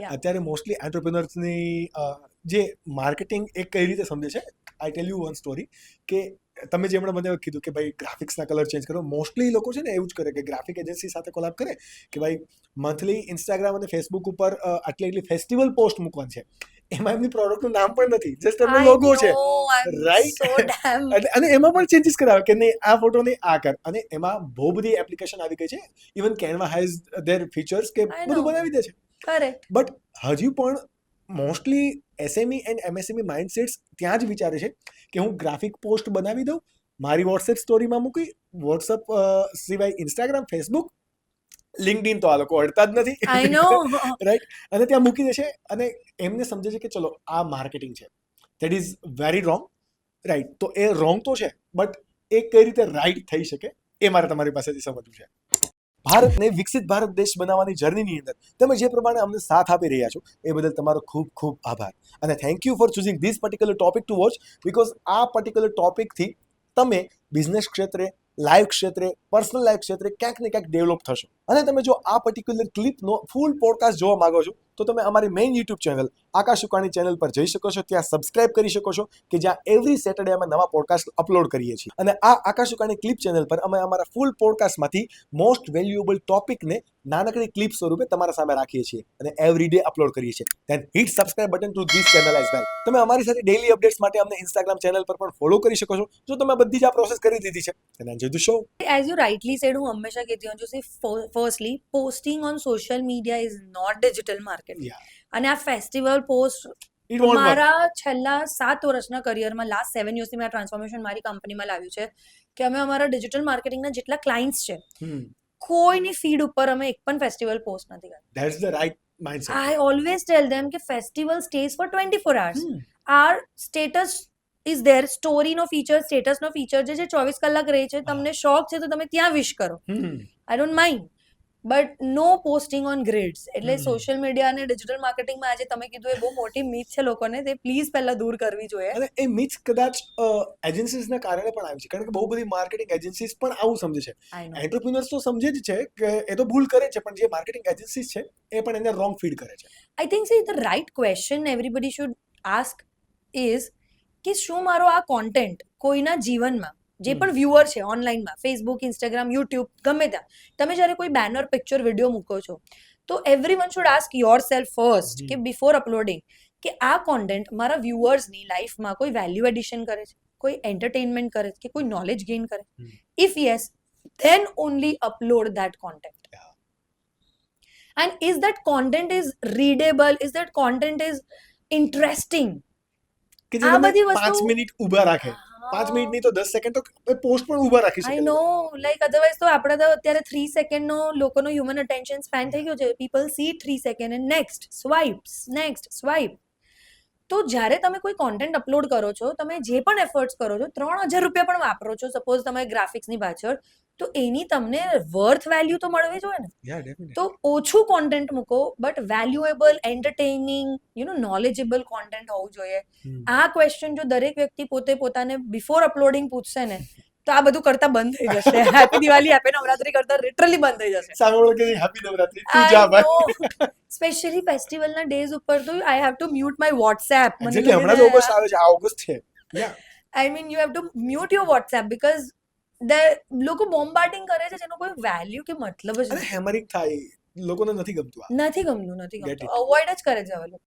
Yeah. અત્યારે mostly એન્ટરપ્રિનર્સની જે marketing એ કઈ રીતે સમજે છે, આઈ ટેલ યુ વન સ્ટોરી કે તમે જે હમણાં મને કીધું કે ભાઈ ગ્રાફિક્સના કલર ચેન્જ કરો, મોસ્ટલી લોકો છે ને એવું જ કરે કે ગ્રાફિક એજન્સી સાથે કોલાબ કરે કે ભાઈ મંથલી ઇન્સ્ટાગ્રામ અને ફેસબુક ઉપર આટલી ફેસ્ટિવલ પોસ્ટ મૂકવાની છે, એમાં એમની પ્રોડક્ટનું નામ પણ નથી, જસ્ટ એમનો લોગો છે, રાઈટ? અને એમાં પણ ચેન્જીસ કરાવે કે નહીં આ ફોટો નહીં આ કર, અને એમાં બહુ બધી એપ્લિકેશન આવી ગઈ છે, even Canva has there features કે બધું બનાવી દે છે. કરેક્ટ. બટ હજુ પણ મોસ્ટલી એસએમઈ એન્ડ એમએસએમઈ માઇન્ડસેટ્સ ત્યાં જ વિચારે છે કે હું ગ્રાફિક પોસ્ટ બનાવી દઉં, મારી વોટ્સએપ સ્ટોરીમાં મૂકી, વોટ્સએપ સિવાય ઇન્સ્ટાગ્રામ, ફેસબુક, લિંક્ડઇન તો આ લોકો અડતા જ નથી, આઈ નો. રાઈટ? અને ત્યાં મૂકી દે છે અને એમને સમજે છે કે ચલો આ માર્કેટિંગ છે, that is very wrong, right? તો એ રોંગ તો છે, બટ એ કઈ રીતે રાઈટ થઈ શકે એ મારે તમારી પાસેથી સમજવું છે. ભારતને વિકસિત ભારત દેશ બનાવવાની જર્નીની અંદર તમે જે પ્રમાણે અમને સાથ આપી રહ્યા છો એ બદલ તમારો ખૂબ ખૂબ આભાર, અને thank you for choosing this particular topic two watch, because આ પર્ટિક્યુલર ટોપિકથી તમે બિઝનેસ ક્ષેત્રે, લાઈફ ક્ષેત્રે, પર્સનલ લાઈફ ક્ષેત્રે ક્યાંક ને ક્યાંક ડેવલપ થશો. અને તમે જો આ પર્ટિક્યુલર ક્લિપનો ફૂલ પોડકાસ્ટ જોવા માંગો છો તો તમે અમારી મેઇન યુટ્યુબ ચેનલ આકાશ ઉકાણી ચેનલ પર જઈ શકો છો, ત્યાં સબસ્ક્રાઇબ કરી શકો છો કે જ્યાં એવરી સેટરડે અમે નવા પોડકાસ્ટ અપલોડ કરીએ છીએ. અને આ આકાશ ઉકાણી ક્લિપ ચેનલ પર અમે અમારા ફૂલ પોડકાસ્ટમાંથી મોસ્ટ વેલ્યુએબલ ટોપિકને નાનકડી ક્લિપ સ્વરૂપે તમારા સામે રાખીએ છીએ અને એવરી ડે અપલોડ કરીએ છીએ. Then hit subscribe button to this channel as well. તમે અમારી સાથે ડેઇલી અપડેટ્સ માટે અમને ઇન્સ્ટાગ્રામ ચેનલ પર પણ ફોલો કરી શકો છો જો તમે બધી જ આ પ્રોસેસ કરી દીધી છે. And enjoy the show. As you rightly said, હું હંમેશા કહેતી હોઉં છું, firstly, posting on social media is not digital marketing. Yeah. અને આ festival post It won't work. મારા છેલ્લા 7 વર્ષના કરિયરમાં, લાસ્ટ 7 yearsથી મેં આ ટ્રાન્સફોર્મેશન મારી કંપનીમાં લાવ્યું છે કે અમે અમારા ડિજિટલ માર્કેટિંગના જેટલા ક્લાયન્ટ્સ છે, કોઈની ફીડ ઉપર અમે એક પણ ફેસ્ટિવલ પોસ્ટ નથી કરી. That's the right mindset. I always tell them કે festival stays for 24 hours. Our status is there, સ્ટોરીનો ફીચર, સ્ટેટસનો ફીચર જે 24 કલાક રહે છે, તમને શોખ છે તો તમે ત્યાં વિશ કરો, I don't mind, but no posting on grids. એટલે સોશિયલ મીડિયા અને ડિજિટલ માર્કેટિંગમાં આજે તમે કીધું એ બહુ મોટી મીથ છે લોકોને, તે પ્લીઝ પહેલા દૂર કરવી જોઈએ. અને એ મિથ કદાચ એજન્સીસના કારણે પણ આવી છે, કારણ કે બહુ બધી માર્કેટિંગ એજન્સીસ પણ આવું સમજે છે. આઈ નો. એન્ટરપ્રિન્યોર્સ તો સમજે જ છે કે એ તો ભૂલ કરે છે, પણ જે માર્કેટિંગ એજન્સીસ છે એ પણ એને રોંગ ફીડ કરે છે. I think the right question everybody should ask is કે શું મારો આ કોન્ટેન્ટ કોઈના જીવનમાં, જે પણ વ્યુઅર છે ઓનલાઈનમાં, ફેસબુક, ઇન્સ્ટાગ્રામ, યુટ્યુબ, ગમે ત્યાં, તમે જ્યારે કોઈ બેનર, પિક્ચર, વિડીયો મૂકો છો તો everyone should ask your self first કે બિફોર અપલોડિંગ કે આ કોન્ટેન્ટ મારા વ્યુઅર્સની લાઈફમાં કોઈ વેલ્યુ એડિશન કરે છે, કોઈ એન્ટરટેનમેન્ટ કરે છે, કે કોઈ નોલેજ ગેઇન કરે છે? If yes, then only upload that content. Yeah. And is that content is readable, is that content is interesting? કે જે આ તમે બધી વસ્તુ 5 મિનિટ ઊભા રાખે, 5 મિનિટ નહીં તો 10 સેકન્ડ તો પોસ્ટ પણ ઊભા રાખી શકે. આઈ નો, લાઈક અધરવાઇઝ તો આપણે તો અત્યારે 3 સેકન્ડનો લોકોનો હ્યુમન અટેન્શન સ્પેન થઈ ગયો છે. People C 3 second and next swipe. તો જ્યારે તમે કોઈ કોન્ટેન્ટ અપલોડ કરો છો, તમે જે પણ એફર્ટ્સ કરો છો, 3000 રૂપિયા પણ વાપરો છો સપોઝ તમે ગ્રાફિક્સની પાછળ, તો એની તમને વર્થ વેલ્યુ તો મળવી જોઈએ ને. Yeah, definitely. તો ઓછું કોન્ટેન્ટ મૂકો, but valuable, entertaining, knowledgeable content હોવું જોઈએ. આ ક્વેશ્ચન જો દરેક વ્યક્તિ પોતે પોતાને બિફોર અપલોડિંગ પૂછશે ને તો આ બધું કરતા બંધ થઈ જશે. હેપી દિવાળી, હેપી નવરાત્રી કરતા લિટરલી બંધ થઈ જશે. સામે વાળો કે હેપી નવરાત્રી, તું જા ભાઈ. સ્પેશિયલી ફેસ્ટિવલના ડેઝ ઉપર તો I have to mute my WhatsApp. Exactly, હમણાં જ ઓગસ્ટ આવે છે, આ ઓગસ્ટ છે. Yeah. I mean you have to mute your WhatsApp because લોકો બોમ્બાર્ડિંગ કરે છે જેનો કોઈ વેલ્યુ કે મતલબ જ અને હેમરિંગ થાય, લોકોને નથી ગમતું આ. નથી ગમતું. Get it. અવોઇડ જ કરે છે હવે લોકો.